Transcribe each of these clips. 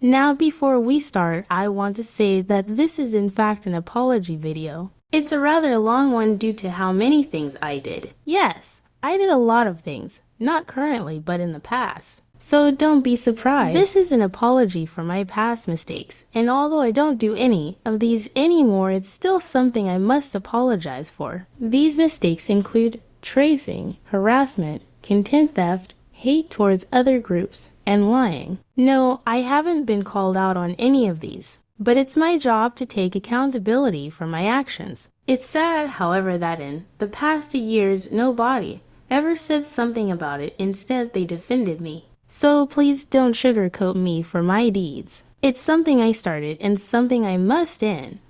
Now before we start, I want to say that this is in fact an apology video. It's a rather long one due to how many things I did. Yes, I did a lot of things, not currently but in the past. So don't be surprised. This is an apology for my past mistakes, and although I don't do any of these anymore, it's still something I must apologize for. These mistakes include tracing, harassment, content theft, hate towards other groups, and lying. No, I haven't been called out on any of these, but it's my job to take accountability for my actions. It's sad, however, that in the past years, nobody ever said something about it. Instead, they defended me. So please don't sugarcoat me for my deeds. It's something I started and something I must end.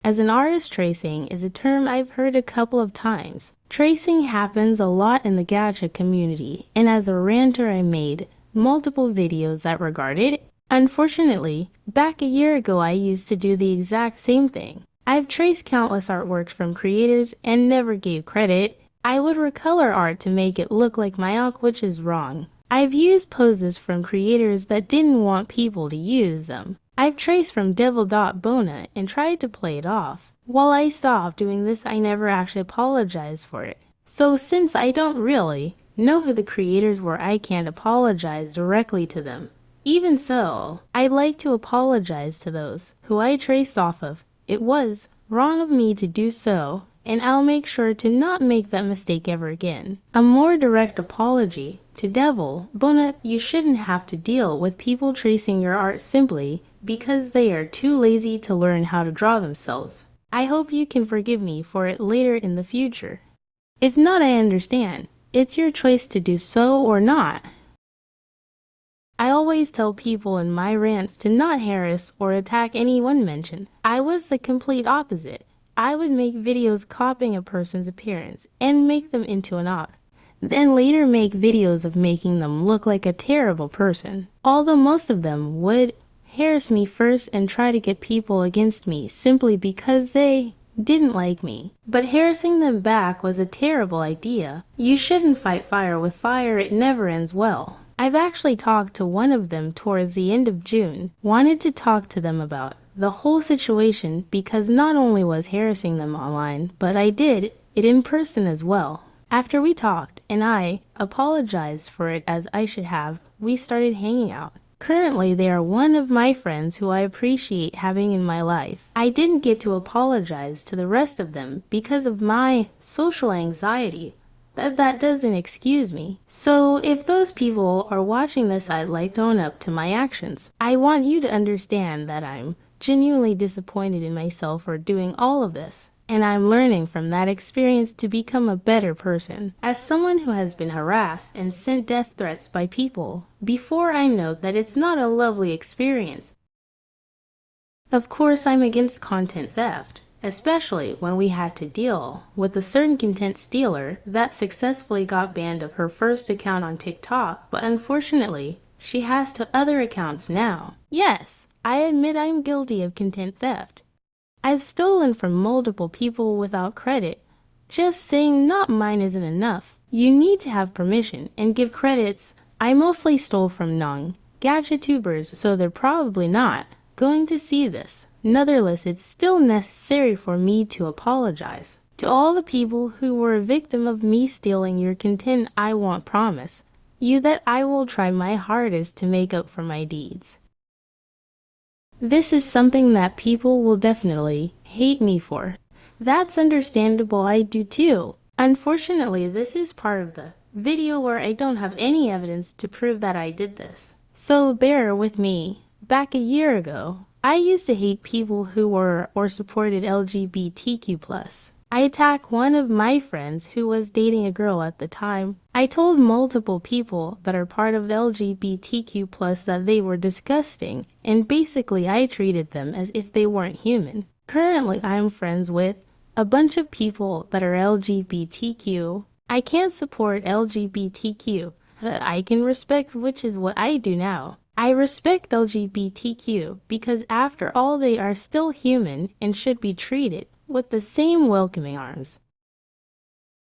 As an artist, tracing is a term I've heard a couple of times. Tracing happens a lot in the gacha community, and as a ranter I made multiple videos that regard it. Unfortunately, back a year ago I used to do the exact same thing. I've traced countless artworks from creators and never gave credit. I would recolor art to make it look like my art, which is wrong. I've used poses from creators that didn't want people to use them. I've traced from Devil.Bona and tried to play it off. While I stopped doing this, I never actually apologized for it. So since I don't really know who the creators were, I can't apologize directly to them. Even so, I'd like to apologize to those who I traced off of. It was wrong of me to do so, and I'll make sure to not make that mistake ever again. A more direct apology to Devil.Bona: you shouldn't have to deal with people tracing your art simply because they are too lazy to learn how to draw themselves. I hope you can forgive me for it later in the future. If not, I understand. It's your choice to do so or not. I always tell people in my rants to not harass or attack anyone mentioned. I was the complete opposite. I would make videos copying a person's appearance and make them into an art. Then later make videos of making them look like a terrible person. Although most of them would harass me first and try to get people against me simply because they didn't like me. But harassing them back was a terrible idea. You shouldn't fight fire with fire, it never ends well. I've actually talked to one of them towards the end of June, wanted to talk to them about the whole situation because not only was harassing them online, but I did it in person as well. After we talked, and I apologized for it as I should have, we started hanging out. Currently, they are one of my friends who I appreciate having in my life. I didn't get to apologize to the rest of them because of my social anxiety. That doesn't excuse me. So if those people are watching this, I'd like to own up to my actions. I want you to understand that I'm genuinely disappointed in myself for doing all of this, and I'm learning from that experience to become a better person. As someone who has been harassed and sent death threats by people before, I know that it's not a lovely experience. Of course, I'm against content theft, especially when we had to deal with a certain content stealer that successfully got banned of her first account on TikTok, but unfortunately, she has to other accounts now. Yes, I admit I'm guilty of content theft. I've stolen from multiple people without credit. Just saying not mine isn't enough. You need to have permission and give credits. I mostly stole from non-gacha tubers, so they're probably not going to see this. Nonetheless, it's still necessary for me to apologize. To all the people who were a victim of me stealing your content, I want promise you that I will try my hardest to make up for my deeds. This is something that people will definitely hate me for. That's understandable, I do too. Unfortunately, this is part of the video where I don't have any evidence to prove that I did this. So bear with me. Back a year ago, I used to hate people who were or supported LGBTQ+. I attacked one of my friends who was dating a girl at the time. I told multiple people that are part of LGBTQ+ that they were disgusting, and basically I treated them as if they weren't human. Currently, I'm friends with a bunch of people that are LGBTQ. I can't support LGBTQ, but I can respect, which is what I do now. I respect LGBTQ because after all, they are still human and should be treated with the same welcoming arms.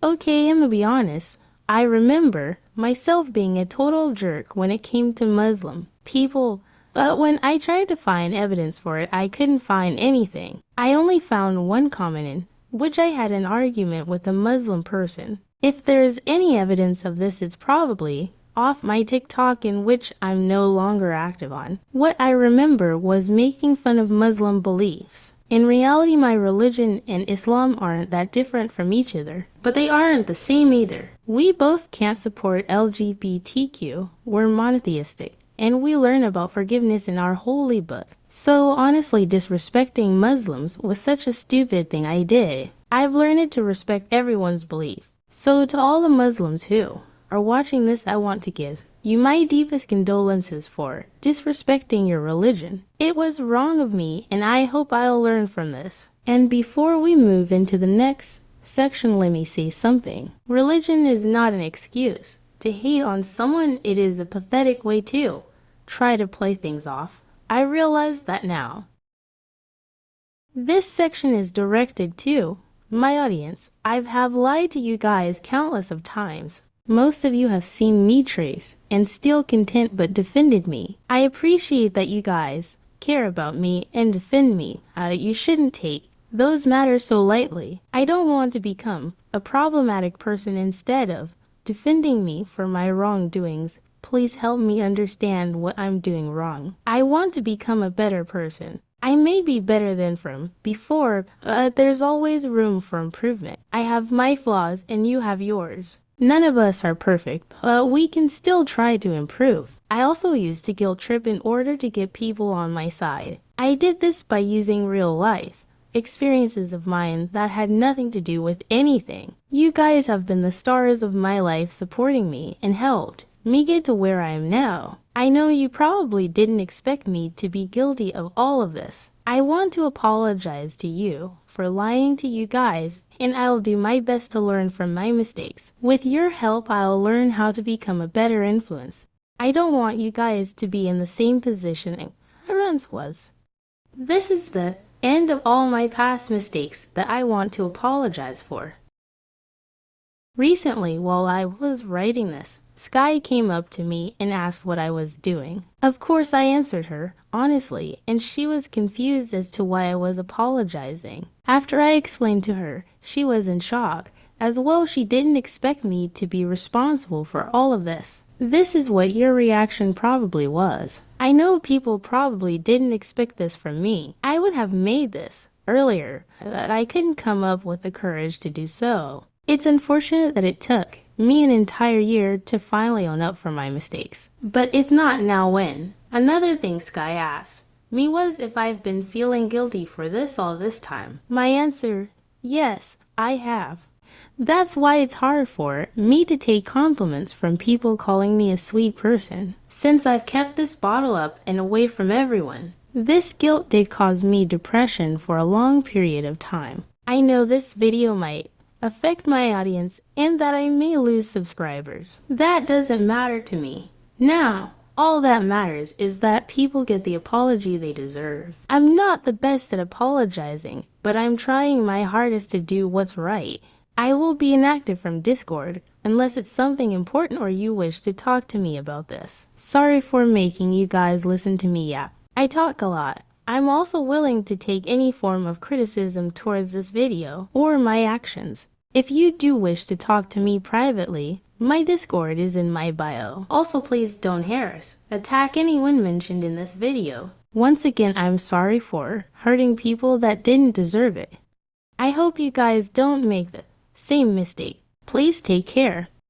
Okay, I'm gonna be honest. I remember myself being a total jerk when it came to Muslim people. But when I tried to find evidence for it, I couldn't find anything. I only found one comment in which I had an argument with a Muslim person. If there's any evidence of this, it's probably off my TikTok, in which I'm no longer active on. What I remember was making fun of Muslim beliefs. In reality, my religion and Islam aren't that different from each other, but they aren't the same either. We both can't support LGBTQ. We're monotheistic, and we learn about forgiveness in our holy book. So honestly, disrespecting Muslims was such a stupid thing I did. I've learned to respect everyone's belief. So to all the Muslims who are watching this, I want to give you my deepest condolences for disrespecting your religion. It was wrong of me, and I hope I'll learn from this. And before we move into the next section, let me say something. Religion is not an excuse to hate on someone. It is a pathetic way to try to play things off. I realize that now. This section is directed to my audience. I have lied to you guys countless of times. Most of you have seen me trace and still content but defended me. I appreciate that you guys care about me and defend me. You shouldn't take those matters so lightly. I don't want to become a problematic person. Instead of defending me for my wrongdoings, please help me understand what I'm doing wrong. I want to become a better person. I may be better than from before, but there's always room for improvement. I have my flaws and you have yours. None of us are perfect, but we can still try to improve. I also used a guilt trip in order to get people on my side. I did this by using real life experiences of mine that had nothing to do with anything. You guys have been the stars of my life, supporting me and helped me get to where I am now. I know you probably didn't expect me to be guilty of all of this. I want to apologize to you for lying to you guys, and I'll do my best to learn from my mistakes. With your help, I'll learn how to become a better influence. I don't want you guys to be in the same position I once was. This is the end of all my past mistakes that I want to apologize for. Recently, while I was writing this, Sky came up to me and asked what I was doing. Of course, I answered her honestly, and she was confused as to why I was apologizing. After I explained to her, she was in shock. As well, she didn't expect me to be responsible for all of this. This is what your reaction probably was. I know people probably didn't expect this from me. I would have made this earlier, but I couldn't come up with the courage to do so. It's unfortunate that it took me an entire year to finally own up for my mistakes. But if not now, when? Another thing Sky asked me was if I've been feeling guilty for this all this time. My answer, yes, I have. That's why it's hard for me to take compliments from people calling me a sweet person, since I've kept this bottle up and away from everyone. This guilt did cause me depression for a long period of time. I know this video might affect my audience and that I may lose subscribers. That doesn't matter to me. Now, all that matters is that people get the apology they deserve. I'm not the best at apologizing, but I'm trying my hardest to do what's right. I will be inactive from Discord unless it's something important or you wish to talk to me about this. Sorry for making you guys listen to me yap. I talk a lot. I'm also willing to take any form of criticism towards this video or my actions. If you do wish to talk to me privately, my Discord is in my bio. Also, please don't harass, attack anyone mentioned in this video. Once again, I'm sorry for hurting people that didn't deserve it. I hope you guys don't make the same mistake. Please take care.